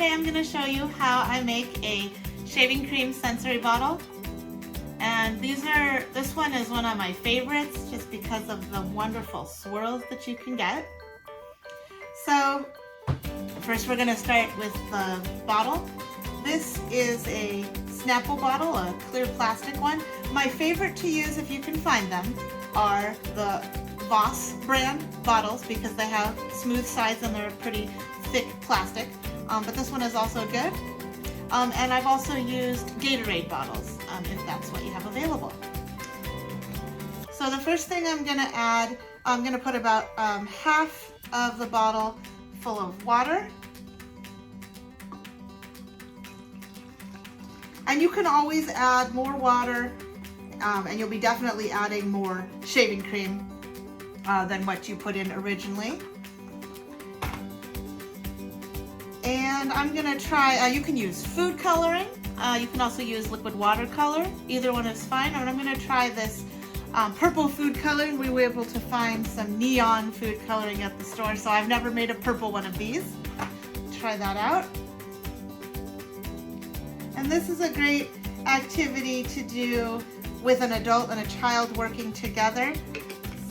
today I'm going to show you how I make a shaving cream sensory bottle. And this one is one of my favorites just because of the wonderful swirls that you can get. So first we're going to start with the bottle. This is a Snapple bottle, a clear plastic one. My favorite to use, if you can find them, are the Voss brand bottles because they have smooth sides and they're pretty thick plastic. But this one is also good. And I've also used Gatorade bottles if that's what you have available. So the first thing I'm going to add, I'm going to put about half of the bottle full of water. And you can always add more water and you'll be definitely adding more shaving cream than what you put in originally. And I'm gonna try, you can use food coloring, you can also use liquid watercolor, either one is fine. And I'm gonna try this purple food coloring. We were able to find some neon food coloring at the store, so I've never made a purple one of these. Try that out. And this is a great activity to do with an adult and a child working together.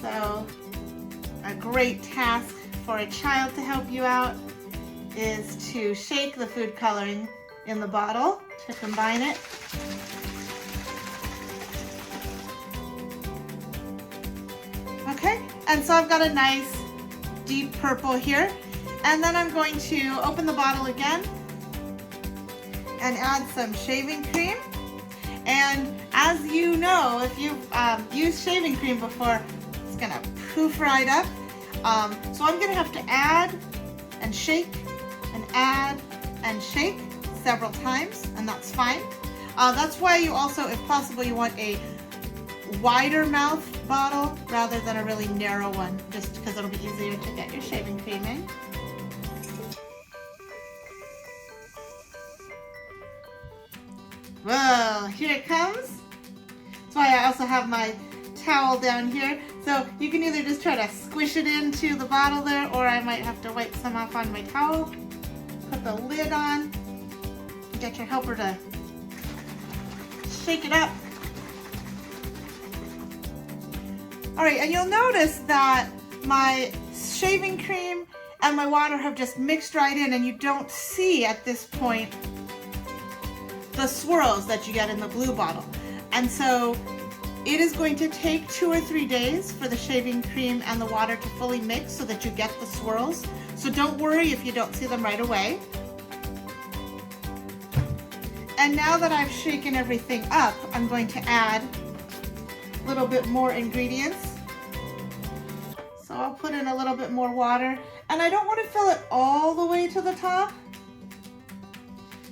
So a great task for a child to help you out is to shake the food coloring in the bottle to combine it. Okay, and so I've got a nice deep purple here. And then I'm going to open the bottle again and add some shaving cream. And as you know, if you've used shaving cream before, it's gonna poof right up. So I'm gonna have to add and shake and add and shake several times, and that's fine. That's why you also, if possible, you want a wider mouth bottle rather than a really narrow one, just because it'll be easier to get your shaving cream in. Whoa, here it comes. That's why I also have my towel down here. So you can either just try to squish it into the bottle there, or I might have to wipe some off on my towel. Put the lid on. Get your helper to shake it up. All right, and you'll notice that my shaving cream and my water have just mixed right in, and you don't see at this point the swirls that you get in the blue bottle. And so it is going to take 2 or 3 days for the shaving cream and the water to fully mix so that you get the swirls. So don't worry if you don't see them right away. And now that I've shaken everything up, I'm going to add a little bit more ingredients. So I'll put in a little bit more water, and I don't want to fill it all the way to the top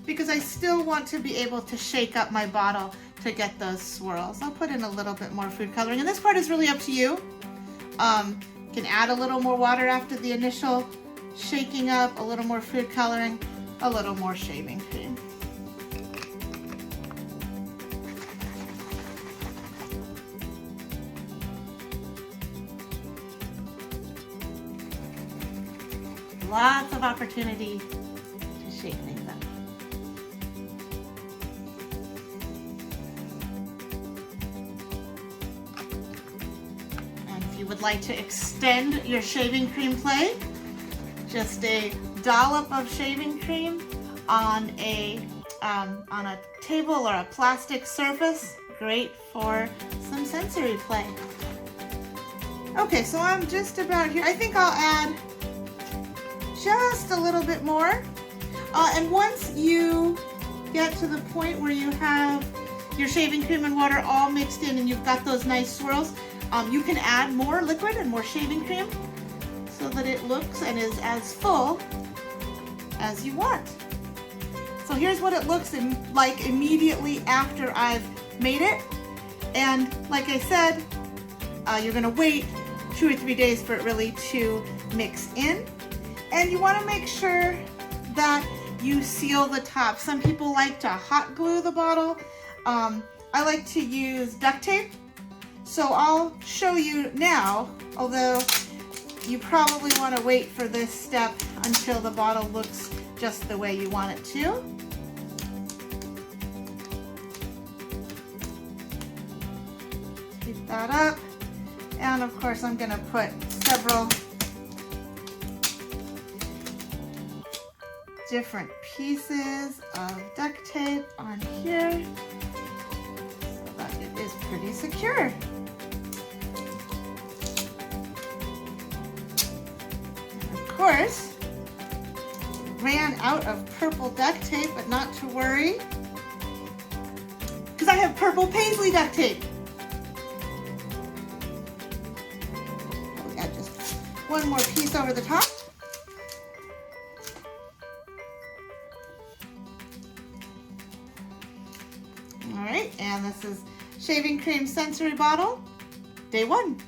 because I still want to be able to shake up my bottle to get those swirls. I'll put in a little bit more food coloring, and this part is really up to you. You can add a little more water after the initial shaking up, a little more food coloring, a little more shaving cream. Lots of opportunity to shake things up. You would like to extend your shaving cream play, just a dollop of shaving cream on a table or a plastic surface, great for some sensory play. Okay, so I'm just about here. I think I'll add just a little bit more. And once you get to the point where you have your shaving cream and water all mixed in and you've got those nice swirls, you can add more liquid and more shaving cream so that it looks and is as full as you want. So here's what it looks like immediately after I've made it. And like I said, you're gonna wait 2 or 3 days for it really to mix in. And you wanna make sure that you seal the top. Some people like to hot glue the bottle. I like to use duct tape. So I'll show you now, although You probably want to wait for this step until the bottle looks just the way you want it to. Keep that up. And of course I'm going to put several different pieces of duct tape on here so that it is pretty secure. And of course, ran out of purple duct tape, but not to worry, because I have purple paisley duct tape. I'll add just one more piece over the top. All right, and this is shaving cream sensory bottle, day 1.